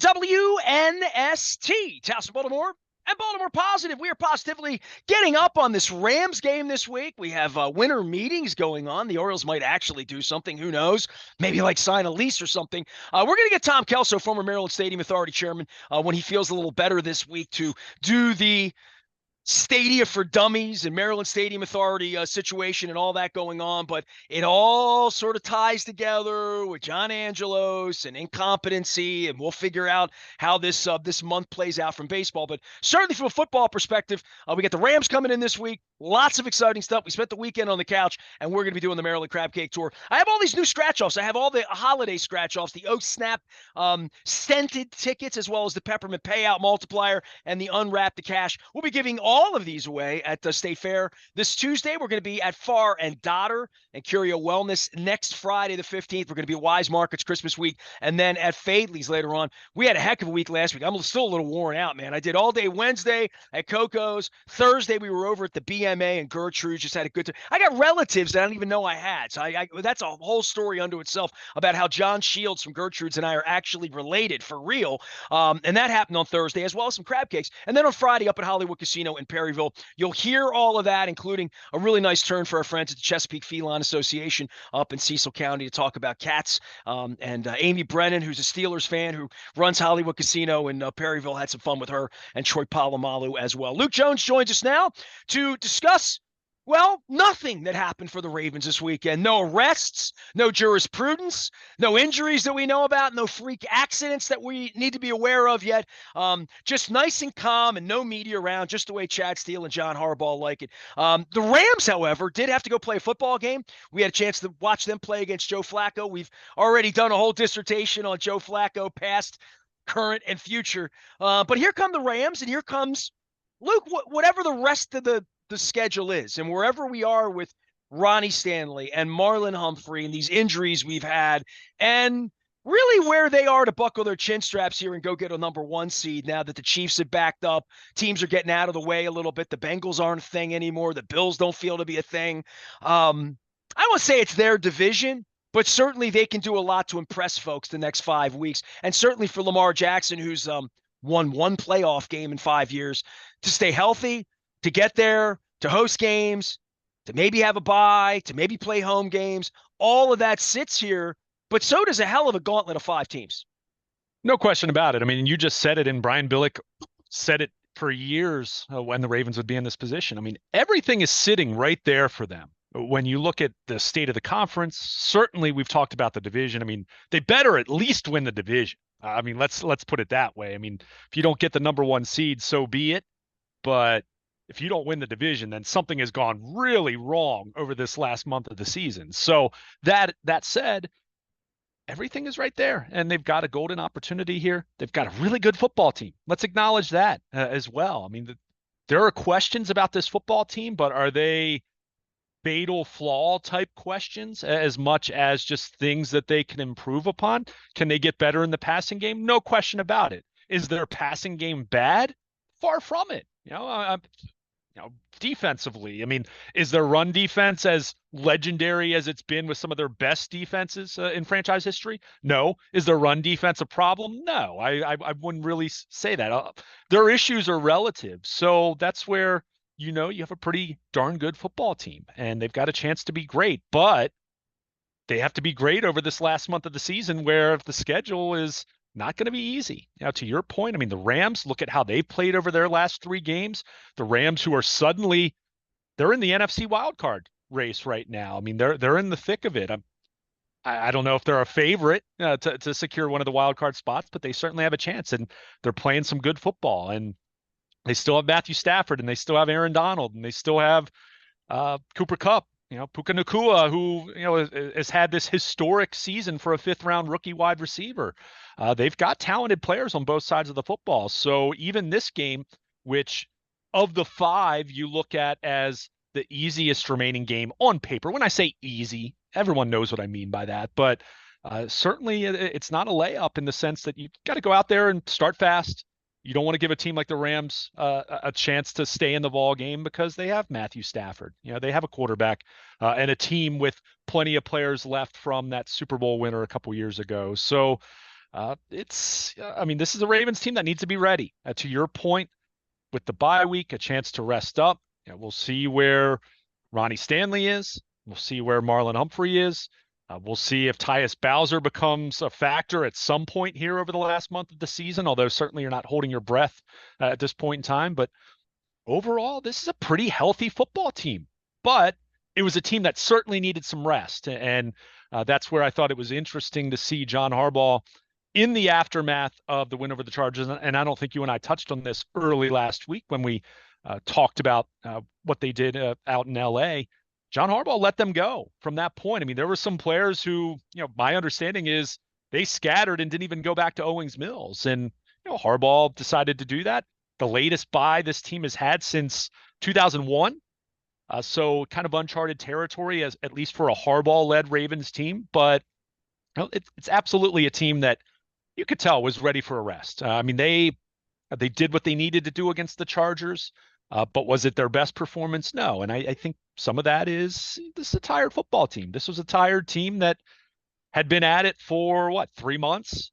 WNST, Towson, Baltimore, and Baltimore Positive. We are positively getting up on this Rams game this week. We have winter meetings going on. The Orioles might actually do something. Who knows? Maybe like sign a lease or something. We're going to get Tom Kelso, former Maryland Stadium Authority chairman, when he feels a little better this week to do the Stadia for Dummies and Maryland Stadium Authority situation and all that going on, but it all sort of ties together with John Angelos and incompetency, and we'll figure out how this month plays out from baseball. But certainly from a football perspective, we got the Rams coming in this week. Lots of exciting stuff. We spent the weekend on the couch, and we're going to be doing the Maryland Crab Cake Tour. I have all these new scratch-offs. I have all the holiday scratch-offs, the Oh Snap scented tickets, as well as the Peppermint Payout Multiplier and the Unwrap the Cash. We'll be giving all of these away at the State Fair this Tuesday. We're going to be at Farr and Dodder and Curio Wellness next Friday the 15th. We're going to be at Wise Markets Christmas week, and then at Fadley's later on. We had a heck of a week last week. I'm still a little worn out, man. I did all day Wednesday at Coco's. Thursday we were over at the BMA and Gertrude. Just had a good time. I got relatives that I don't even know I had. So that's a whole story unto itself about how John Shields from Gertrude's and I are actually related for real. And that happened on Thursday, as well as some crab cakes. And then on Friday up at Hollywood Casino in Perryville, you'll hear all of that, including a really nice turn for our friends at the Chesapeake Feline Association up in Cecil County to talk about cats. And Amy Brennan, who's a Steelers fan who runs Hollywood Casino in Perryville, had some fun with her, and Troy Polamalu as well. Luke Jones joins us now to discuss, well, nothing that happened for the Ravens this weekend. No arrests, no jurisprudence, no injuries that we know about, no freak accidents that we need to be aware of yet. Just nice and calm and no media around, just the way Chad Steele and John Harbaugh like it. The Rams, however, did have to go play a football game. We had a chance to watch them play against Joe Flacco. We've already done a whole dissertation on Joe Flacco, past, current, and future. But here come the Rams, and here comes Luke, whatever the rest of the schedule is, and wherever we are with Ronnie Stanley and Marlon Humphrey and these injuries we've had, and really where they are to buckle their chin straps here and go get a number 1 seed now that the Chiefs have backed up. Teams are getting out of the way a little bit. The Bengals aren't a thing anymore. The Bills don't feel to be a thing. I won't say it's their division, but certainly they can do a lot to impress folks the next 5 weeks. And certainly for Lamar Jackson, who's won 1 playoff game in 5 years, to stay healthy, to get there, to host games, to maybe have a bye, to maybe play home games. All of that sits here, but so does a hell of a gauntlet of 5 teams. No question about it. I mean, you just said it, and Brian Billick said it for years when the Ravens would be in this position. I mean, everything is sitting right there for them. When you look at the state of the conference, certainly we've talked about the division. I mean, they better at least win the division. I mean, let's put it that way. I mean, if you don't get the number 1 seed, so be it. But if you don't win the division, then something has gone really wrong over this last month of the season. So that said, everything is right there, and they've got a golden opportunity here. They've got a really good football team. Let's acknowledge that as well. I mean, there are questions about this football team, but are they fatal flaw type questions as much as just things that they can improve upon? Can they get better in the passing game? No question about it. Is their passing game bad? Far from it. Defensively, I mean, is their run defense as legendary as it's been with some of their best defenses in franchise history? No. Is their run defense a problem? No, I wouldn't really say that. Their issues are relative. So that's where, you have a pretty darn good football team, and they've got a chance to be great, but they have to be great over this last month of the season, where the schedule is not going to be easy. Now, to your point, I mean, the Rams, look at how they played over their last 3 games. The Rams, who are suddenly, they're in the NFC wildcard race right now. I mean, they're in the thick of it. I don't know if they're a favorite to secure one of the wildcard spots, but they certainly have a chance, and they're playing some good football. And they still have Matthew Stafford, and they still have Aaron Donald, and they still have Cooper Kupp. Puka Nacua, who, has had this historic season for a 5th-round rookie wide receiver. They've got talented players on both sides of the football. So even this game, which of the 5 you look at as the easiest remaining game on paper, when I say easy, everyone knows what I mean by that, but certainly it's not a layup in the sense that you've got to go out there and start fast. You don't want to give a team like the Rams a chance to stay in the ball game, because they have Matthew Stafford. They have a quarterback and a team with plenty of players left from that Super Bowl winner a couple years ago. So I mean, this is a Ravens team that needs to be ready. To your point, with the bye week, a chance to rest up. We'll see where Ronnie Stanley is. We'll see where Marlon Humphrey is. We'll see if Tyus Bowser becomes a factor at some point here over the last month of the season, although certainly you're not holding your breath at this point in time. But overall, this is a pretty healthy football team. But it was a team that certainly needed some rest. And that's where I thought it was interesting to see John Harbaugh in the aftermath of the win over the Chargers. And I don't think you and I touched on this early last week when we talked about what they did out in LA. John Harbaugh let them go from that point. I mean, there were some players who, my understanding is they scattered and didn't even go back to Owings Mills. And, Harbaugh decided to do that. The latest bye this team has had since 2001. So kind of uncharted territory, as at least for a Harbaugh-led Ravens team. But it's absolutely a team that you could tell was ready for a rest. I mean, they did what they needed to do against the Chargers, but was it their best performance? No. And I think some of that is this is a tired football team. This was a tired team that had been at it for 3 months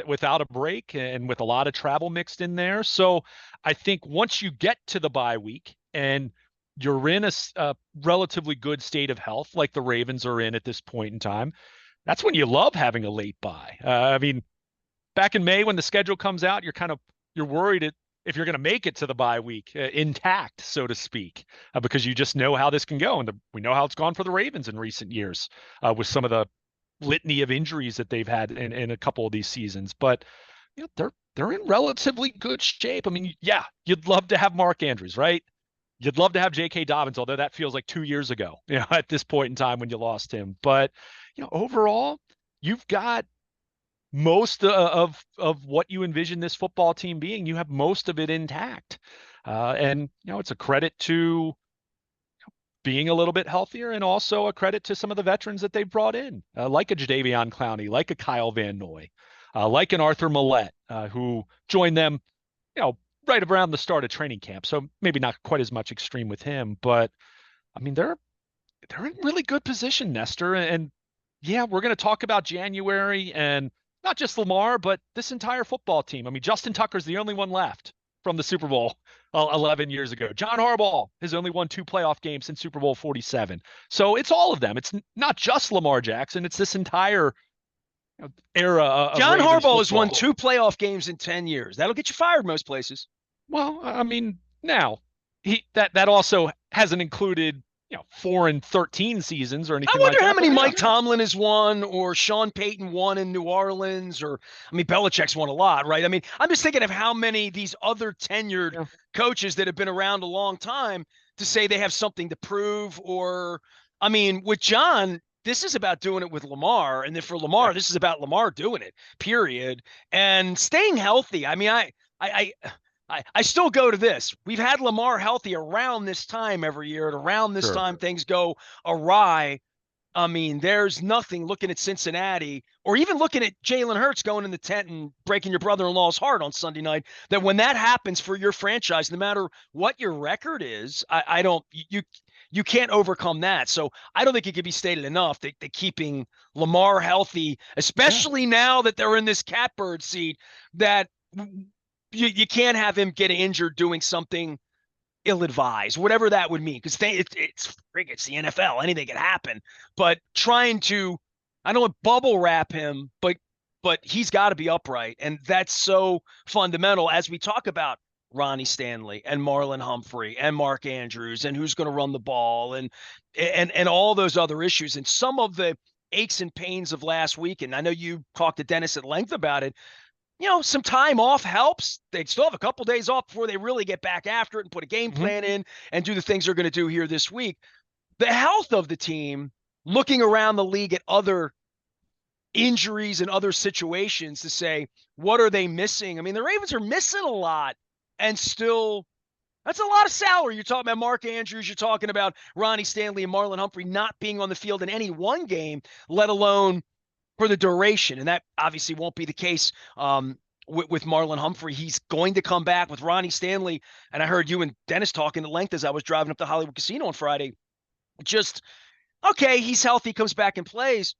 without a break and with a lot of travel mixed in there. So I think once you get to the bye week and you're in a relatively good state of health, like the Ravens are in at this point in time, that's when you love having a late bye. I mean, back in May when the schedule comes out, you're worried if you're going to make it to the bye week intact, so to speak, because you just know how this can go, and we know how it's gone for the Ravens in recent years with some of the litany of injuries that they've had in a couple of these seasons. But they're in relatively good shape. I mean, yeah, you'd love to have Mark Andrews, right? You'd love to have J.K. Dobbins, although that feels like 2 years ago, at this point in time when you lost him. But overall, you've got most of what you envision this football team being. You have most of it intact, and it's a credit to being a little bit healthier, and also a credit to some of the veterans that they've brought in, like a Jadeveon Clowney, like a Kyle Van Noy, like an Arthur Millette, who joined them, right around the start of training camp. So maybe not quite as much extreme with him, but I mean, they're in really good position, Nestor. And yeah, we're going to talk about January and not just Lamar, but this entire football team. I mean, Justin Tucker's the only one left from the Super Bowl 11 years ago. John Harbaugh has only won 2 playoff games since Super Bowl 47. So it's all of them. It's not just Lamar Jackson. It's this entire era of John Ravens Harbaugh football. has won 2 playoff games in 10 years. That'll get you fired most places. Well, I mean, now that also hasn't included 4 and 13 seasons or anything. I wonder like how that, many Mike Tomlin has won, or Sean Payton won in New Orleans, or I mean, Belichick's won a lot, right? I mean, I'm just thinking of how many these other tenured coaches that have been around a long time to say they have something to prove. Or, I mean, with John, this is about doing it with Lamar, and then for Lamar, this is about Lamar doing it, period, and staying healthy. I mean, I still go to this. We've had Lamar healthy around this time every year, and around this time things go awry. I mean, there's nothing looking at Cincinnati, or even looking at Jalen Hurts going in the tent and breaking your brother-in-law's heart on Sunday night, that when that happens for your franchise, no matter what your record is, I don't you can't overcome that. So I don't think it could be stated enough that keeping Lamar healthy, especially now that they're in this catbird seat, that you can't have him get injured doing something ill-advised, whatever that would mean, because it's the NFL. Anything can happen. But trying to, I don't want to bubble wrap him, but he's got to be upright, and that's so fundamental as we talk about Ronnie Stanley and Marlon Humphrey and Mark Andrews and who's going to run the ball and all those other issues and some of the aches and pains of last week. And I know you talked to Dennis at length about it. Some time off helps. They still have a couple days off before they really get back after it and put a game plan in and do the things they're going to do here this week. The health of the team, looking around the league at other injuries and other situations to say, what are they missing? I mean, the Ravens are missing a lot, and still, that's a lot of salary. You're talking about Mark Andrews. You're talking about Ronnie Stanley and Marlon Humphrey not being on the field in any one game, let alone for the duration. And that obviously won't be the case with Marlon Humphrey. He's going to come back with Ronnie Stanley. And I heard you and Dennis talking at length as I was driving up to Hollywood Casino on Friday. Just, okay, he's healthy, comes back and plays.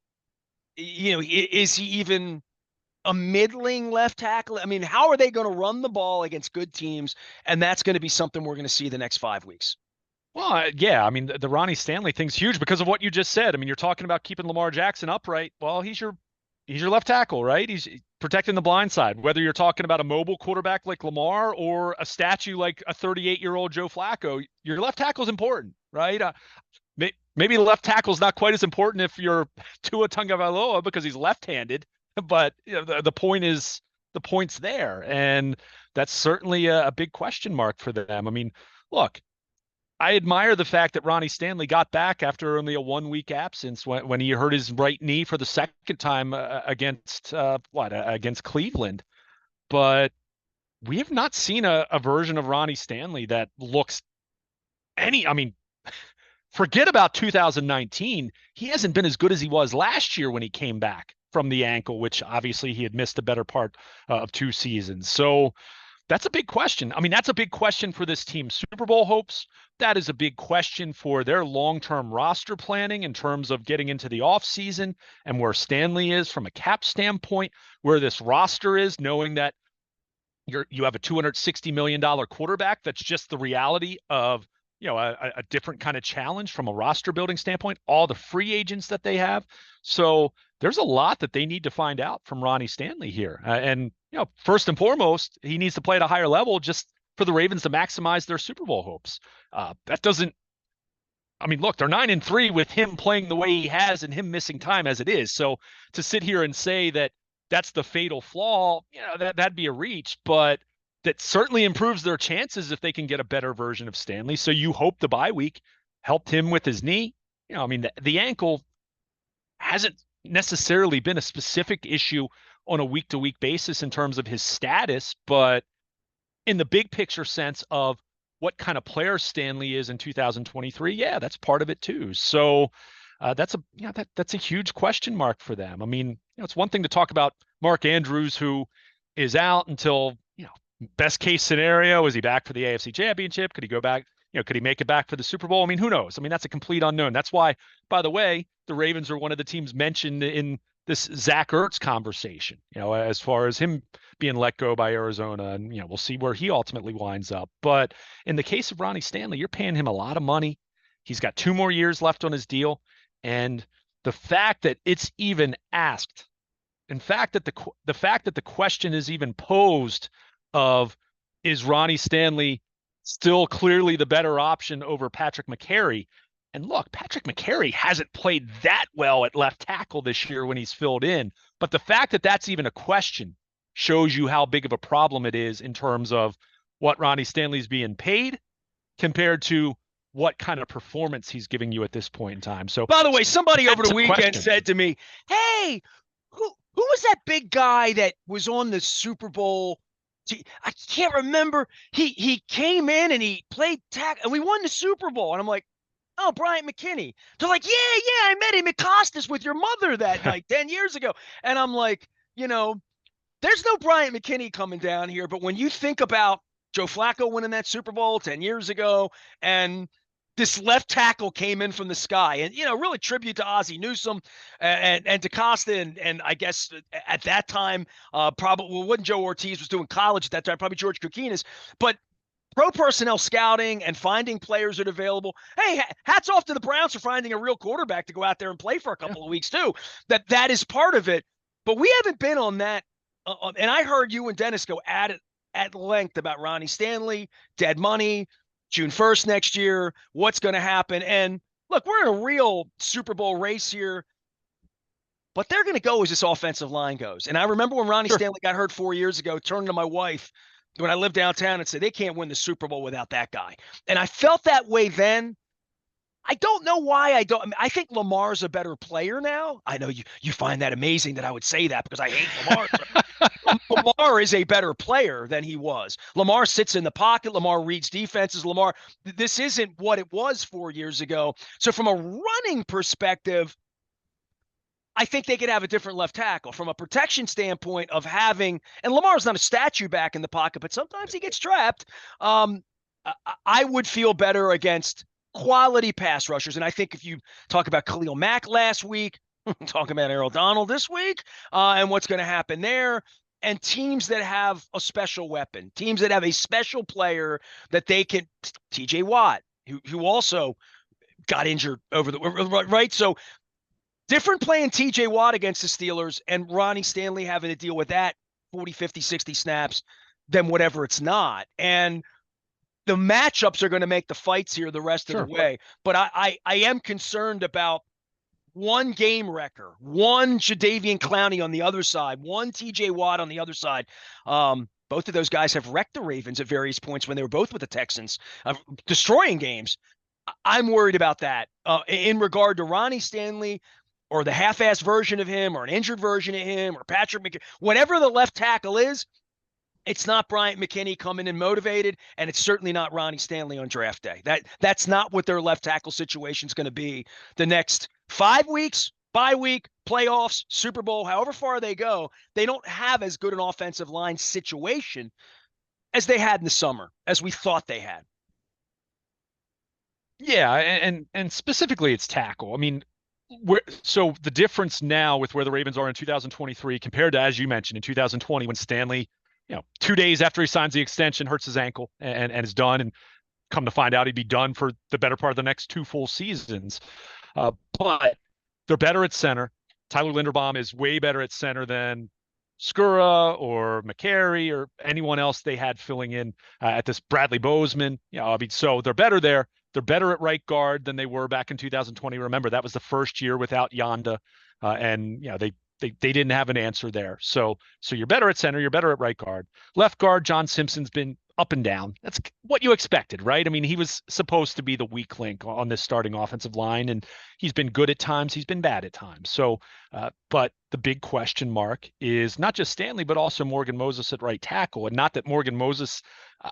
Is he even a middling left tackle? I mean, how are they going to run the ball against good teams? And that's going to be something we're going to see the next 5 weeks. Well, yeah, I mean the Ronnie Stanley thing's huge because of what you just said. I mean, you're talking about keeping Lamar Jackson upright. Well, he's your left tackle, right? He's protecting the blind side. Whether you're talking about a mobile quarterback like Lamar or a statue like a 38-year-old Joe Flacco, your left tackle is important, right? Maybe the left tackle is not quite as important if you're Tua Tagovailoa because he's left-handed, but the point is the point's there, and that's certainly a big question mark for them. I mean, look, I admire the fact that Ronnie Stanley got back after only a 1 week absence when he hurt his right knee for the second time against Cleveland. But we have not seen a version of Ronnie Stanley that looks I mean, forget about 2019. He hasn't been as good as he was last year when he came back from the ankle, which obviously he had missed the better part of 2 seasons. So that's a big question. I mean, that's a big question for this team's Super Bowl hopes. That is a big question for their long-term roster planning in terms of getting into the offseason and where Stanley is from a cap standpoint, where this roster is, knowing that you have a $260 million quarterback. That's just the reality of a different kind of challenge from a roster building standpoint, all the free agents that they have. So there's a lot that they need to find out from Ronnie Stanley here. And first and foremost, he needs to play at a higher level just for the Ravens to maximize their Super Bowl hopes. That doesn't, I mean, look, they're 9-3 with him playing the way he has and him missing time as it is. So to sit here and say that that's the fatal flaw, that'd be a reach, but that certainly improves their chances if they can get a better version of Stanley. So you hope the bye week helped him with his knee. I mean, the ankle hasn't necessarily been a specific issue on a week-to-week basis in terms of his status, but in the big picture sense of what kind of player Stanley is in 2023, yeah, that's part of it too. So that's a huge question mark for them. I mean, it's one thing to talk about Mark Andrews, who is out until best case scenario. Is he back for the AFC Championship? Could he go back? Could he make it back for the Super Bowl? I mean, who knows? I mean, that's a complete unknown. That's why, by the way, the Ravens are one of the teams mentioned in this Zach Ertz conversation, as far as him being let go by Arizona. And, we'll see where he ultimately winds up. But in the case of Ronnie Stanley, you're paying him a lot of money. He's got 2 more years left on his deal. And the fact that it's even asked, in fact, that the fact that the question is even posed of, is Ronnie Stanley still clearly the better option over Patrick McCary? And look, Patrick McCary hasn't played that well at left tackle this year when he's filled in. But the fact that that's even a question shows you how big of a problem it is in terms of what Ronnie Stanley's being paid compared to what kind of performance he's giving you at this point in time. So, by the way, somebody over the weekend said to me, "Hey, who was that big guy that was on the Super Bowl? I can't remember. He came in and he played tackle and we won the Super Bowl." And I'm like, "Oh, Bryant McKinney." They're like, "Yeah, I met him at Costas with your mother that night 10 years ago." And I'm like, there's no Bryant McKinney coming down here. But when you think about Joe Flacco winning that Super Bowl 10 years ago, and this left tackle came in from the sky, and really tribute to Ozzie Newsome and DaCosta, and I guess at that time, probably wasn't Joe Ortiz was doing college at that time, probably George Kokinis, but pro personnel scouting and finding players that are available. Hey, hats off to the Browns for finding a real quarterback to go out there and play for a couple of weeks too. That is part of it, but we haven't been on that. And I heard you and Dennis go at it at length about Ronnie Stanley, dead money, June 1st next year, what's going to happen. And look, we're in a real Super Bowl race here, but they're going to go as this offensive line goes. And I remember when Ronnie Stanley got hurt 4 years ago, turning to my wife when I lived downtown and said, they can't win the Super Bowl without that guy. And I felt that way then. I don't know why I don't. I mean, I think Lamar's a better player now. I know you find that amazing that I would say that because I hate Lamar. Lamar is a better player than he was. Lamar sits in the pocket. Lamar reads defenses. This isn't what it was 4 years ago. So from a running perspective, I think they could have a different left tackle from a protection standpoint of having, and Lamar's not a statue back in the pocket, but sometimes he gets trapped. I would feel better against quality pass rushers. And I think if you talk about Khalil Mack last week, Talking about Errol Donald this week and what's going to happen there. And teams that have a special weapon, teams that have a special player that they can, TJ Watt, who also got injured over the, right? So different playing TJ Watt against the Steelers and Ronnie Stanley having to deal with that 40, 50, 60 snaps than whatever it's not. And the matchups are going to make the fights here the rest of the Sure. way. But I am concerned about one game wrecker, one Jadeveon Clowney on the other side, one TJ Watt on the other side. Both of those guys have wrecked the Ravens at various points when they were both with the Texans, destroying games. I'm worried about that in regard to Ronnie Stanley or the half-assed version of him or an injured version of him or Patrick McKinney, whatever the left tackle is. It's not Bryant McKinney coming in motivated, and it's certainly not Ronnie Stanley on draft day. That's not what their left tackle situation is going to be the next 5 weeks, bye week, playoffs, Super Bowl, however far they go. They don't have as good an offensive line situation as they had in the summer, as we thought they had. Yeah, and specifically it's tackle. I mean, so the difference now with where the Ravens are in 2023 compared to, as you mentioned, in 2020 when Stanley, 2 days after he signs the extension, hurts his ankle and is done, and come to find out he'd be done for the better part of the next 2 full seasons. But they're better at center. Tyler Linderbaum is way better at center than Skura or McCary or anyone else they had filling in at this Bradley Bozeman. I mean, so they're better there. They're better at right guard than they were back in 2020. Remember, that was the first year without Yanda, and they didn't have an answer there. So you're better at center. You're better at right guard. Left guard, John Simpson's been up and down. That's what you expected, right? I mean, he was supposed to be the weak link on this starting offensive line, and he's been good at times. He's been bad at times. So, but the big question mark is not just Stanley, but also Morgan Moses at right tackle. And not that Morgan Moses,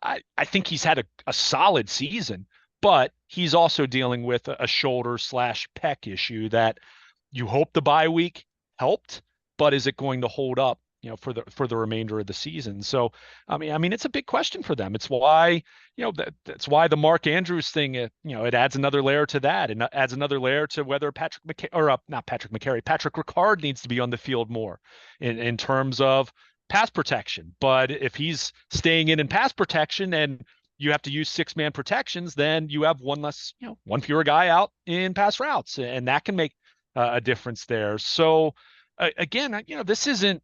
I think he's had a solid season, but he's also dealing with a shoulder / pec issue that you hope the bye week helped, but is it going to hold up, for the remainder of the season? So, I mean, it's a big question for them. It's why, that's why the Mark Andrews thing, it adds another layer to that, and adds another layer to whether not Patrick McCary, Patrick Ricard needs to be on the field more in terms of pass protection. But if he's staying in pass protection and you have to use 6-man protections, then you have one less, one fewer guy out in pass routes, and that can make a difference there. So again, this isn't,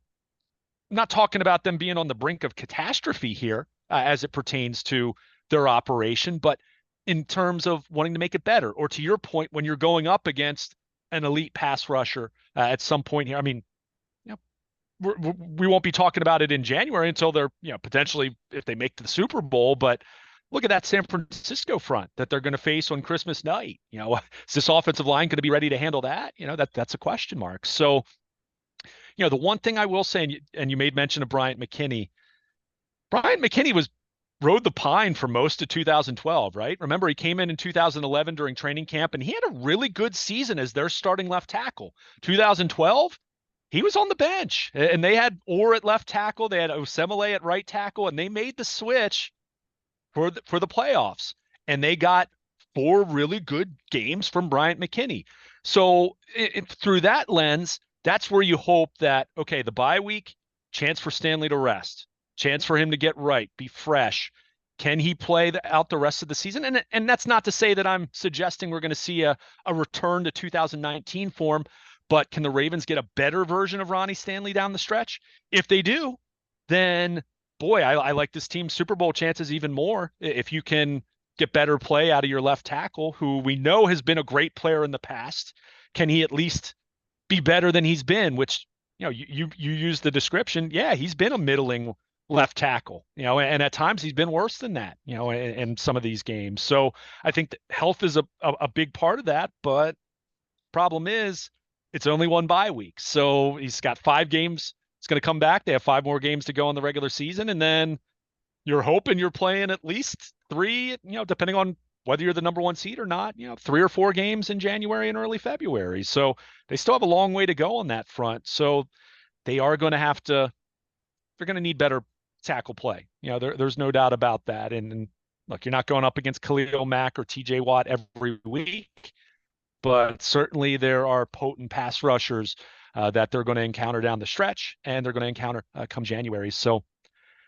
I'm not talking about them being on the brink of catastrophe here as it pertains to their operation, but in terms of wanting to make it better, or to your point, when you're going up against an elite pass rusher at some point here. I mean, we won't be talking about it in January until they're, potentially if they make the Super Bowl, but look at that San Francisco front that they're going to face on Christmas night. Is this offensive line going to be ready to handle that? That's a question mark. So, the one thing I will say, and you made mention of Bryant McKinney. Bryant McKinney rode the pine for most of 2012, right? Remember, he came in 2011 during training camp, and he had a really good season as their starting left tackle. 2012, he was on the bench, and they had Orr at left tackle, they had Osemele at right tackle, and they made the switch for the playoffs, and they got 4 really good games from Bryant McKinney. So through that lens, that's where you hope that, okay, the bye week, chance for Stanley to rest, chance for him to get right, be fresh. Can he play out the rest of the season? And that's not to say that I'm suggesting we're going to see a return to 2019 form, but can the Ravens get a better version of Ronnie Stanley down the stretch? If they do, then boy, I like this team's Super Bowl chances even more if you can get better play out of your left tackle, who we know has been a great player in the past. Can he at least be better than he's been? Which, you use the description. Yeah, he's been a middling left tackle, and at times he's been worse than that, in some of these games. So I think that health is a big part of that, but problem is it's only one bye week. So he's got 5 games. It's going to come back. They have 5 more games to go in the regular season. And then you're hoping you're playing at least 3, depending on whether you're the number 1 seed or not, 3 or 4 games in January and early February. So they still have a long way to go on that front. So they are going to they're going to need better tackle play. There's no doubt about that. And look, you're not going up against Khalil Mack or TJ Watt every week, but certainly there are potent pass rushers that they're going to encounter down the stretch, and they're going to encounter come January. So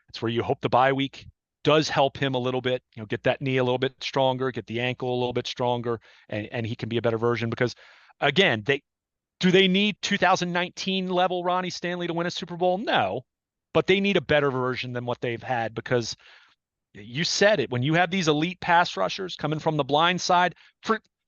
it's where you hope the bye week does help him a little bit, get that knee a little bit stronger, get the ankle a little bit stronger, and he can be a better version because again, they need 2019 level Ronnie Stanley to win a Super Bowl? No, but they need a better version than what they've had because you said it. When you have these elite pass rushers coming from the blind side,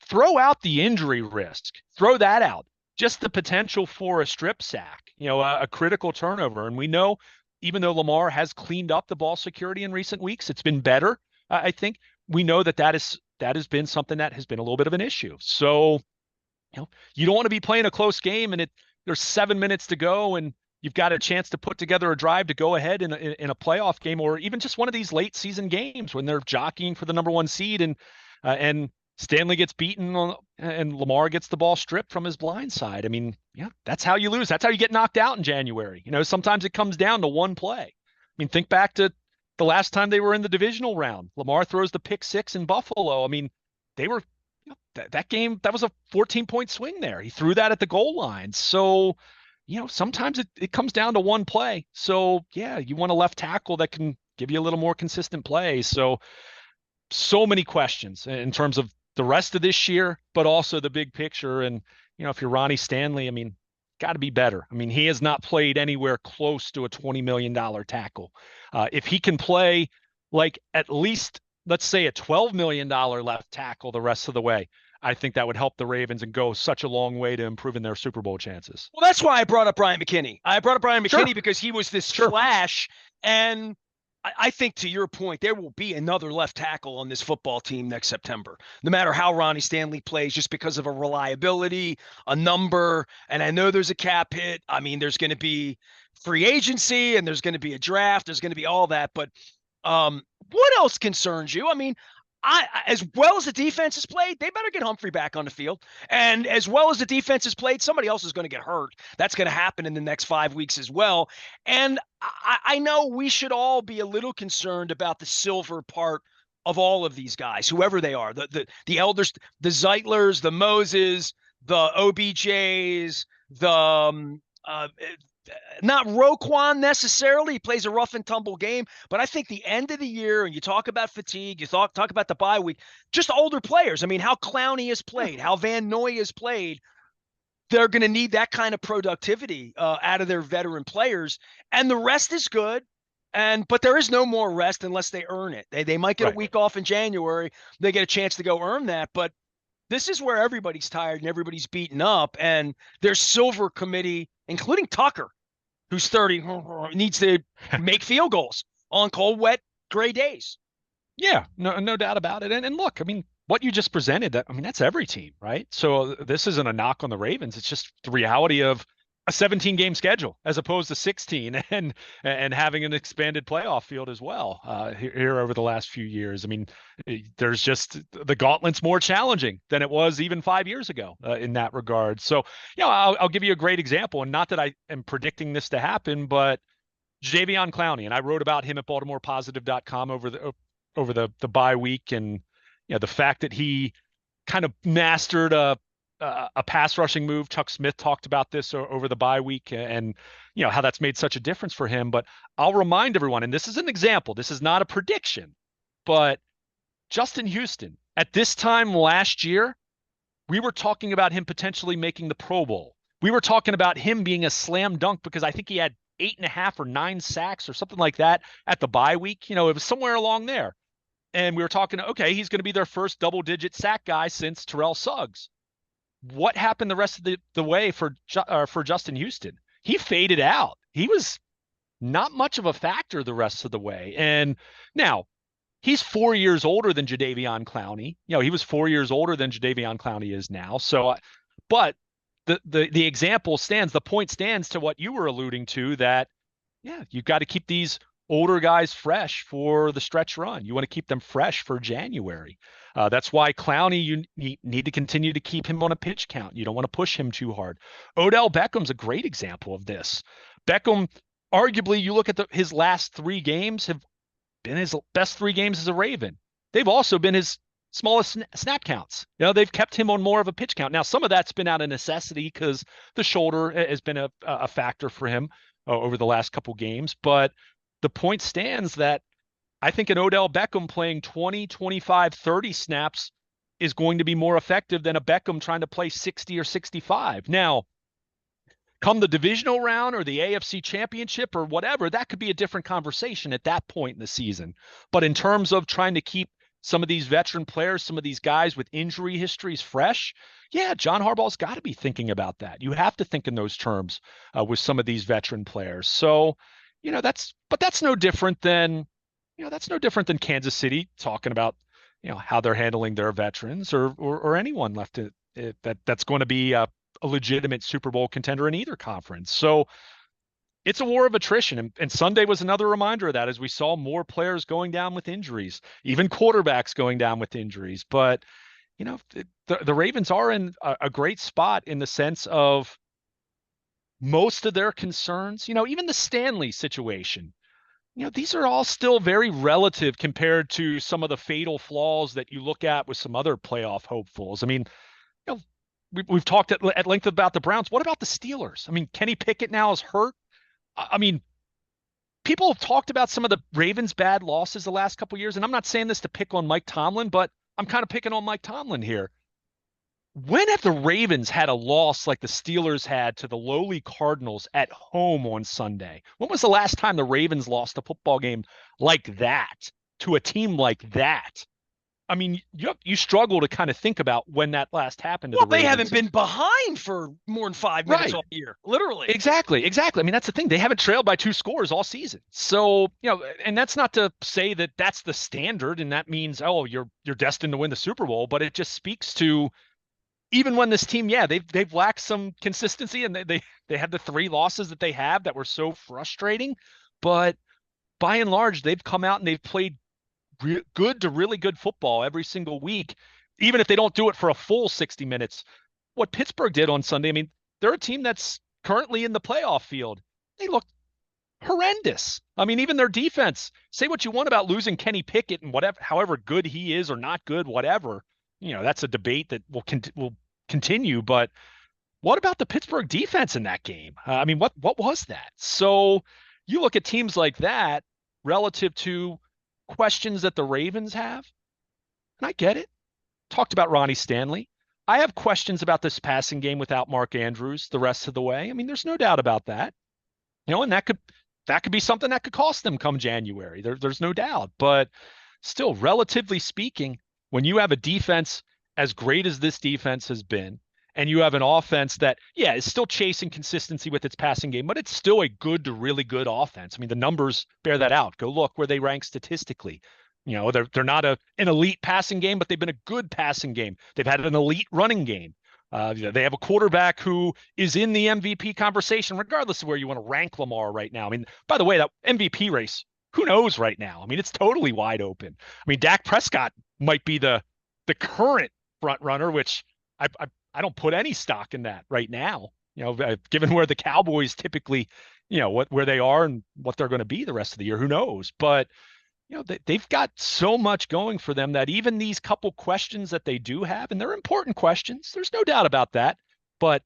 throw out the injury risk, throw that out. Just the potential for a strip sack, a critical turnover. And we know, even though Lamar has cleaned up the ball security in recent weeks, it's been better. I think we know that has been something that has been a little bit of an issue. So, you don't want to be playing a close game and there's 7 minutes to go and you've got a chance to put together a drive to go ahead in a playoff game or even just one of these late season games when they're jockeying for the number 1 seed and Stanley gets beaten and Lamar gets the ball stripped from his blind side. I mean, yeah, that's how you lose. That's how you get knocked out in January. Sometimes it comes down to one play. I mean, think back to the last time they were in the divisional round. Lamar throws the pick 6 in Buffalo. I mean, they were that game, that was a 14-point swing there. He threw that at the goal line. So, sometimes it comes down to one play. So, yeah, you want a left tackle that can give you a little more consistent play. So many questions in terms of the rest of this year, but also the big picture. And, if you're Ronnie Stanley, I mean, got to be better. I mean, he has not played anywhere close to a $20 million tackle. If he can play like at least, let's say, a $12 million left tackle the rest of the way, I think that would help the Ravens and go such a long way to improving their Super Bowl chances. Well, that's why I brought up Brian McKinney. I brought up Brian McKinney Sure. because he was this Sure. flash. And I think, to your point, there will be another left tackle on this football team next September, no matter how Ronnie Stanley plays, just because of a reliability, a number. And I know there's a cap hit. I mean, there's going to be free agency and there's going to be a draft. There's going to be all that. But what else concerns you? I mean, as well as the defense has played, they better get Humphrey back on the field. And as well as the defense has played, somebody else is going to get hurt. That's going to happen in the next 5 weeks as well. And I know we should all be a little concerned about the silver part of all of these guys, whoever they are, the elders, the Zeitlers, the Moses, the OBJs, the not Roquan necessarily. He plays a rough and tumble game, but I think the end of the year, and you talk about fatigue, you talk about the bye week, just older players. I mean, how Clowney has played, how Van Noy has played. They're going to need that kind of productivity out of their veteran players, and the rest is good. But there is no more rest unless they earn it. They might get a week off in January. They get a chance to go earn that, but this is where everybody's tired and everybody's beaten up, and their silver committee, including Tucker, who's 30, needs to make field goals on cold, wet, gray days. Yeah, no doubt about it. And look, I mean, what you just presented, that's every team, right? So this isn't a knock on the Ravens. It's just the reality of a 17-game schedule as opposed to 16 and having an expanded playoff field as well here over the last few years. I mean, there's just the gauntlet's more challenging than it was even 5 years ago in that regard. So, I'll give you a great example, and not that I am predicting this to happen, but Jadeveon Clowney, and I wrote about him at BaltimorePositive.com over the bye week, and the fact that he kind of mastered a pass rushing move. Chuck Smith talked about this over the bye week and how that's made such a difference for him. But I'll remind everyone, and this is an example, this is not a prediction, but Justin Houston, at this time last year, we were talking about him potentially making the Pro Bowl. We were talking about him being a slam dunk because I think he had 8.5 or 9 sacks or something like that at the bye week. It was somewhere along there. And we were talking, okay, he's going to be their first double-digit sack guy since Terrell Suggs. What happened the rest of the way for Justin Houston? He faded out. He was not much of a factor the rest of the way. And now he's 4 years older than Jadeveon Clowney. He was 4 years older than Jadeveon Clowney is now. So, but the example stands, the point stands to what you were alluding to, that, you've got to keep these older guys fresh for the stretch run. You want to keep them fresh for January. That's why Clowney, you need to continue to keep him on a pitch count. You don't want to push him too hard. Odell Beckham's a great example of this. Beckham, arguably, you look at his last 3 games have been his best 3 games as a Raven. They've also been his smallest snap counts. They've kept him on more of a pitch count. Now, some of that's been out of necessity because the shoulder has been a factor for him over the last couple games. But the point stands that I think an Odell Beckham playing 20, 25, 30 snaps is going to be more effective than a Beckham trying to play 60 or 65. Now, come the divisional round or the AFC championship or whatever, that could be a different conversation at that point in the season. But in terms of trying to keep some of these veteran players, some of these guys with injury histories fresh, yeah, John Harbaugh's got to be thinking about that. You have to think in those terms with some of these veteran players. So, that's no different than, that's no different than Kansas City talking about, how they're handling their veterans or anyone left that's going to be a legitimate Super Bowl contender in either conference. So it's a war of attrition. And Sunday was another reminder of that as we saw more players going down with injuries, even quarterbacks going down with injuries. But, the Ravens are in a great spot in the sense of most of their concerns, even the Stanley situation. These are all still very relative compared to some of the fatal flaws that you look at with some other playoff hopefuls. I mean, know, we've talked at length about the Browns. What about the Steelers? I mean, Kenny Pickett now is hurt. I mean, people have talked about some of the Ravens' bad losses the last couple of years, and I'm not saying this to pick on Mike Tomlin, but I'm kind of picking on Mike Tomlin here. When have the Ravens had a loss like the Steelers had to the lowly Cardinals at home on Sunday? When was the last time the Ravens lost a football game like that to a team like that? I mean, you struggle to kind of think about when that last happened to Well, the they Ravens. haven't been behind for more than 5 minutes all year, literally. Exactly. I mean, that's the thing. They haven't trailed by 2 scores all season. So, and that's not to say that that's the standard and that means, oh, you're destined to win the Super Bowl, but it just speaks to even when this team, yeah, they've lacked some consistency and they had the 3 losses that they have that were so frustrating, but by and large, they've come out and they've played good to really good football every single week, even if they don't do it for a full 60 minutes. What Pittsburgh did on Sunday, I mean, they're a team that's currently in the playoff field. They look horrendous. I mean, even their defense, say what you want about losing Kenny Pickett and whatever, however good he is or not good, whatever, that's a debate that will continue. But what about the Pittsburgh defense in that game? I mean, what was that? So you look at teams like that relative to questions that the Ravens have, and I get it. Talked about Ronnie Stanley. I have questions about this passing game without Mark Andrews the rest of the way. I mean, there's no doubt about that. And that could be something that could cost them come January. There's no doubt. But still, relatively speaking, when you have a defense as great as this defense has been, and you have an offense that, yeah, is still chasing consistency with its passing game, but it's still a good to really good offense. I mean, the numbers bear that out. Go look where they rank statistically. They're not an elite passing game, but they've been a good passing game. They've had an elite running game. They have a quarterback who is in the MVP conversation, regardless of where you want to rank Lamar right now. I mean, by the way, that MVP race, who knows right now? I mean, it's totally wide open. I mean, Dak Prescott might be the current front runner, which I don't put any stock in that right now. Given where the Cowboys typically, where they are and what they're going to be the rest of the year, who knows? But they've got so much going for them that even these couple questions that they do have, and they're important questions, there's no doubt about that, but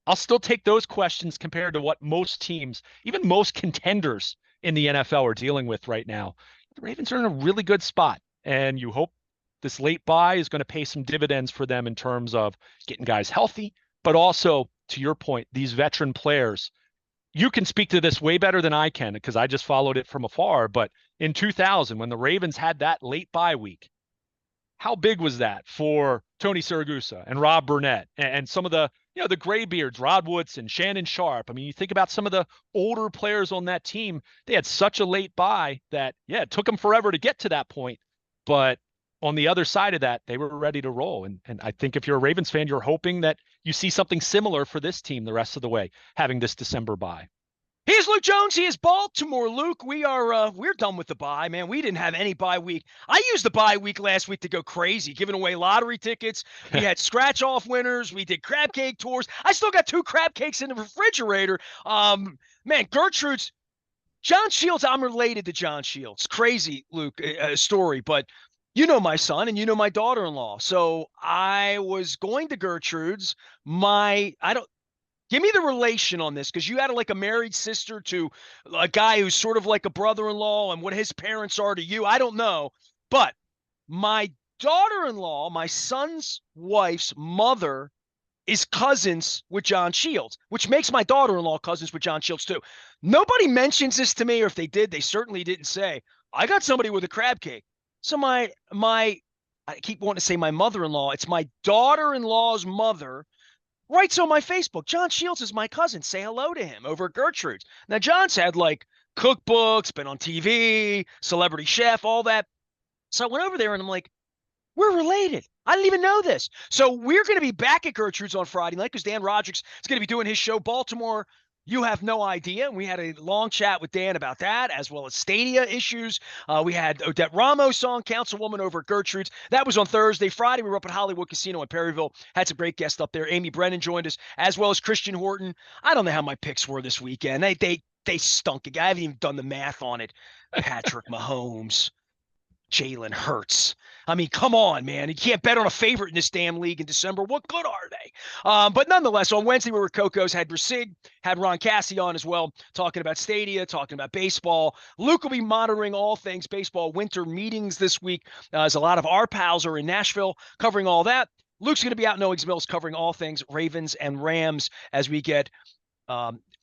I'll still take those questions compared to what most teams, even most contenders in the NFL are dealing with right now. The Ravens are in a really good spot, and you hope this late bye is going to pay some dividends for them in terms of getting guys healthy, but also, to your point, these veteran players. You can speak to this way better than I can because I just followed it from afar. But in 2000, when the Ravens had that late bye week, how big was that for Tony Siragusa and Rob Burnett and some of the, the graybeards, Rod Woodson, Shannon Sharp? I mean, you think about some of the older players on that team. They had such a late bye that, yeah, it took them forever to get to that point. But on the other side of that, they were ready to roll. And I think if you're a Ravens fan, you're hoping that you see something similar for this team the rest of the way, having this December bye. He is Luke Jones. He is Baltimore. Luke, we're done with the bye, man. We didn't have any bye week. I used the bye week last week to go crazy, giving away lottery tickets. We had scratch off winners. We did crab cake tours. I still got 2 crab cakes in the refrigerator. Man, Gertrude's John Shields. I'm related to John Shields. Crazy, Luke, story, but You know my son and you know my daughter-in-law. So I was going to Gertrude's. I don't give me the relation on this because you had like a married sister to a guy who's sort of like a brother-in-law and what his parents are to you. I don't know. But my daughter-in-law, my son's wife's mother is cousins with John Shields, which makes my daughter-in-law cousins with John Shields too. Nobody mentions this to me, or if they did, they certainly didn't say, I got somebody with a crab cake. So my I keep wanting to say my mother-in-law. It's my daughter-in-law's mother writes on my Facebook, John Shields is my cousin. Say hello to him over at Gertrude's. Now, John's had like cookbooks, been on TV, celebrity chef, all that. So I went over there and I'm like, we're related. I didn't even know this. So we're going to be back at Gertrude's on Friday night because Dan Roderick's is going to be doing his show, Baltimore. You have no idea. We had a long chat with Dan about that, as well as Stadia issues. We had Odette Ramos on, councilwoman over at Gertrude's. That was on Thursday. Friday, we were up at Hollywood Casino in Perryville. Had some great guests up there. Amy Brennan joined us, as well as Christian Horton. I don't know how my picks were this weekend. They stunk. I haven't even done the math on it. Patrick Mahomes. Jalen Hurts. I mean, come on, man. You can't bet on a favorite in this damn league in December. What good are they? But nonetheless, on Wednesday, we were Coco's, had Brasig, had Ron Cassie on as well, talking about Stadia, talking about baseball. Luke will be monitoring all things baseball winter meetings this week, as a lot of our pals are in Nashville covering all that. Luke's going to be out in Owings Mills covering all things Ravens and Rams as we get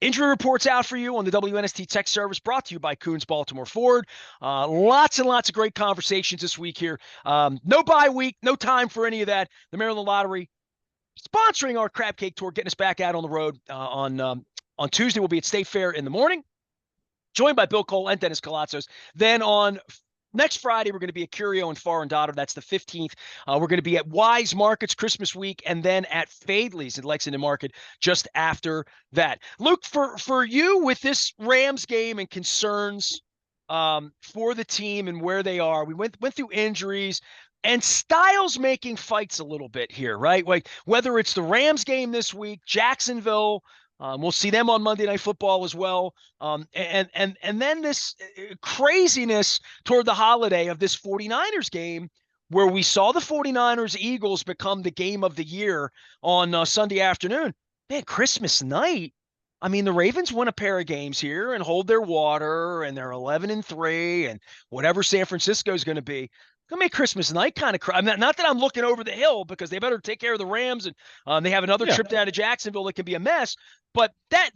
injury reports out for you on the WNST Tech Service, brought to you by Coons Baltimore Ford. Lots and lots of great conversations this week here. No bye week, no time for any of that. The Maryland Lottery sponsoring our crab cake tour, getting us back out on the road on Tuesday. We'll be at State Fair in the morning, joined by Bill Cole and Dennis Colatzos. Then on next Friday, we're going to be at Curio and Far and Daughter. That's the 15th. We're going to be at Wise Markets Christmas week, and then at Fadley's in Lexington Market just after that. Luke, for you with this Rams game and concerns for the team and where they are, we went through injuries and styles making fights a little bit here, right? Like whether it's the Rams game this week, Jacksonville. We'll see them on Monday Night Football as well. And then this craziness toward the holiday of this 49ers game where we saw the 49ers Eagles become the game of the year on Sunday afternoon. Man, Christmas night. I mean, the Ravens win a pair of games here and hold their water, and they're 11-3, and whatever San Francisco is going to be. Gonna make Christmas night kind of cry. Not that I'm looking over the hill because they better take care of the Rams, and they have another trip down to Jacksonville that can be a mess. But that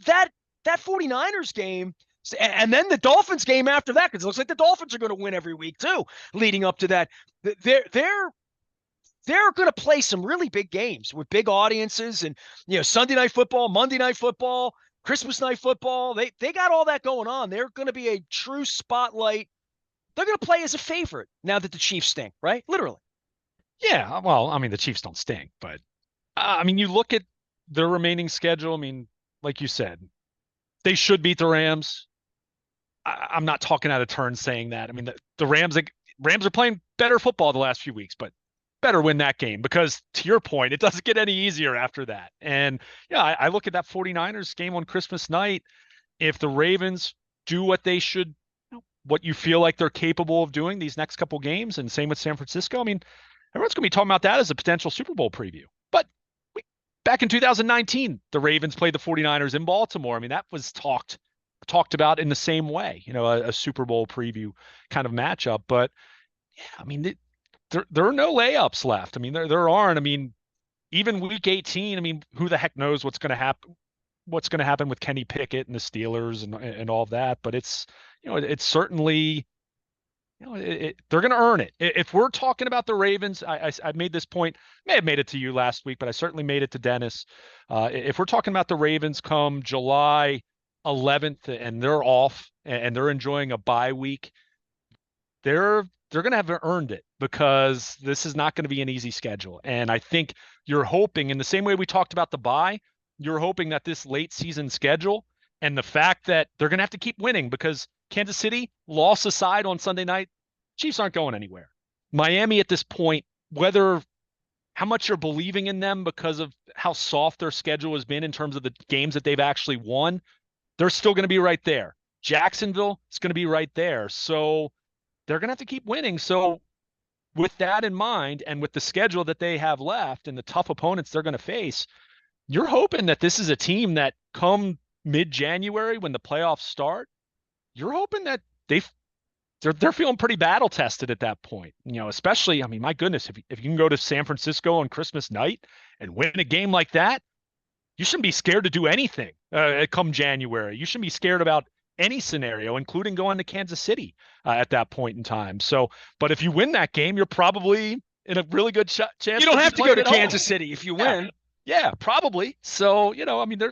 49ers game, and then the Dolphins game after that, because it looks like the Dolphins are going to win every week too, leading up to that. They're going to play some really big games with big audiences, and Sunday Night Football, Monday Night Football, Christmas Night Football. They got all that going on. They're going to be a true spotlight. They're going to play as a favorite now that the Chiefs stink, right? Literally. Yeah, well, I mean, the Chiefs don't stink, but I mean, you look at their remaining schedule. I mean, like you said, they should beat the Rams. I'm not talking out of turn saying that. I mean, the Rams are playing better football the last few weeks, but better win that game because, to your point, it doesn't get any easier after that. And yeah, I look at that 49ers game on Christmas night. If the Ravens do what they should, what you feel like they're capable of doing these next couple games, and same with San Francisco, I mean, everyone's going to be talking about that as a potential Super Bowl preview. But back in 2019, the Ravens played the 49ers in Baltimore. I mean, that was talked about in the same way, a Super Bowl preview kind of matchup. But yeah, I mean, there are no layups left. I mean, there aren't. I mean, even week 18, I mean, who the heck knows what's going to happen? What's going to happen with Kenny Pickett and the Steelers and all of that? But it's it's certainly they're going to earn it. If we're talking about the Ravens, I made this point, may have made it to you last week, but I certainly made it to Dennis. If we're talking about the Ravens come July 11th and they're off and they're enjoying a bye week, they're going to have earned it because this is not going to be an easy schedule. And I think you're hoping, in the same way we talked about the bye, you're hoping that this late season schedule and the fact that they're going to have to keep winning, because Kansas City, loss aside on Sunday night, Chiefs aren't going anywhere. Miami at this point, how much you're believing in them because of how soft their schedule has been in terms of the games that they've actually won, they're still going to be right there. Jacksonville is going to be right there. So they're going to have to keep winning. So with that in mind, and with the schedule that they have left and the tough opponents they're going to face, you're hoping that this is a team that come mid-January when the playoffs start, you're hoping that they're feeling pretty battle tested at that point. Especially, I mean, my goodness, if you can go to San Francisco on Christmas night and win a game like that, you shouldn't be scared to do anything come January. You shouldn't be scared about any scenario, including going to Kansas City at that point in time. So, but if you win that game, you're probably in a really good chance. You don't have to go to Kansas City if you win. Yeah, probably. So, I mean,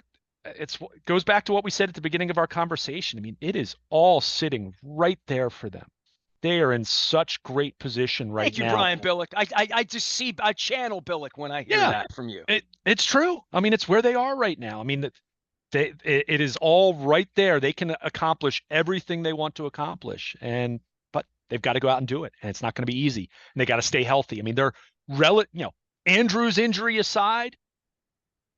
it goes back to what we said at the beginning of our conversation. I mean, it is all sitting right there for them. They are in such great position right now. Thank you, Brian Billick. I channel Billick when I hear that from you. It's true. I mean, it's where they are right now. I mean, it is all right there. They can accomplish everything they want to accomplish, but they've got to go out and do it, and it's not going to be easy. And they got to stay healthy. I mean, they're Andrew's injury aside,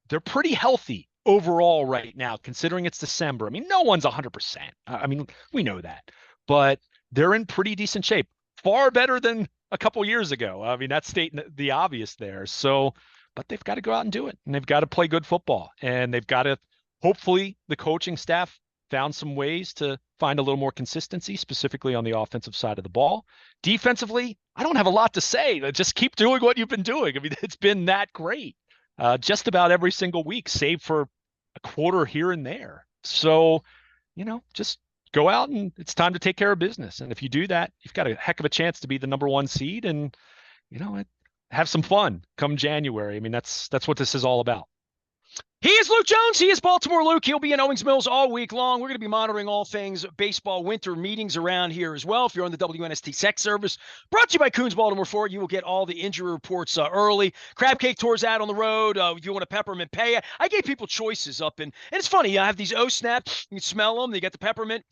they're pretty healthy overall right now, considering it's December. I mean, no one's 100%. I mean, we know that, but they're in pretty decent shape, far better than a couple years ago. I mean, that's stating the obvious there. So, but they've got to go out and do it, and they've got to play good football, and they've got to, hopefully the coaching staff found some ways to find a little more consistency, specifically on the offensive side of the ball. Defensively, I don't have a lot to say. Just keep doing what you've been doing. I mean, it's been that great just about every single week, save for a quarter here and there. So, just go out, and it's time to take care of business. And if you do that, you've got a heck of a chance to be the number 1 seed and, have some fun come January. I mean, that's what this is all about. He is Luke Jones. He is Baltimore Luke. He'll be in Owings Mills all week long. We're going to be monitoring all things baseball winter meetings around here as well. If you're on the WNST Tech Service, brought to you by Coons Baltimore Ford, you will get all the injury reports early. Crab Cake Tours out on the road. If you want a peppermint pay, I gave people choices up. And it's funny. I have these O-Snaps. You can smell them. They got the peppermint.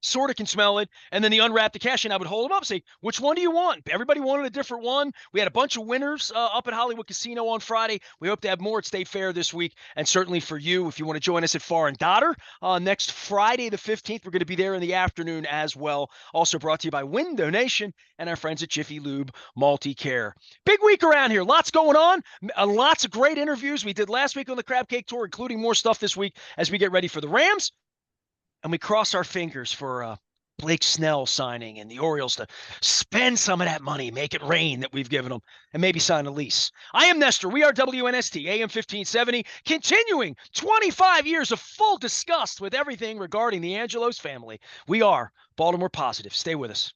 Sort of can smell it, and then the unwrap the cash, and I would hold them up and say, which one do you want? Everybody wanted a different one. We had a bunch of winners up at Hollywood Casino on Friday. We hope to have more at State Fair this week, and certainly for you, if you want to join us at Far and Dotter next Friday the 15th, we're going to be there in the afternoon as well. Also brought to you by Win Donation and our friends at Jiffy Lube Multi-Care. Big week around here. Lots going on. Lots of great interviews we did last week on the Crab Cake Tour, including more stuff this week as we get ready for the Rams. And we cross our fingers for Blake Snell signing and the Orioles to spend some of that money, make it rain that we've given them, and maybe sign a lease. I am Nestor. We are WNST, AM 1570, continuing 25 years of full disgust with everything regarding the Angelos family. We are Baltimore Positive. Stay with us.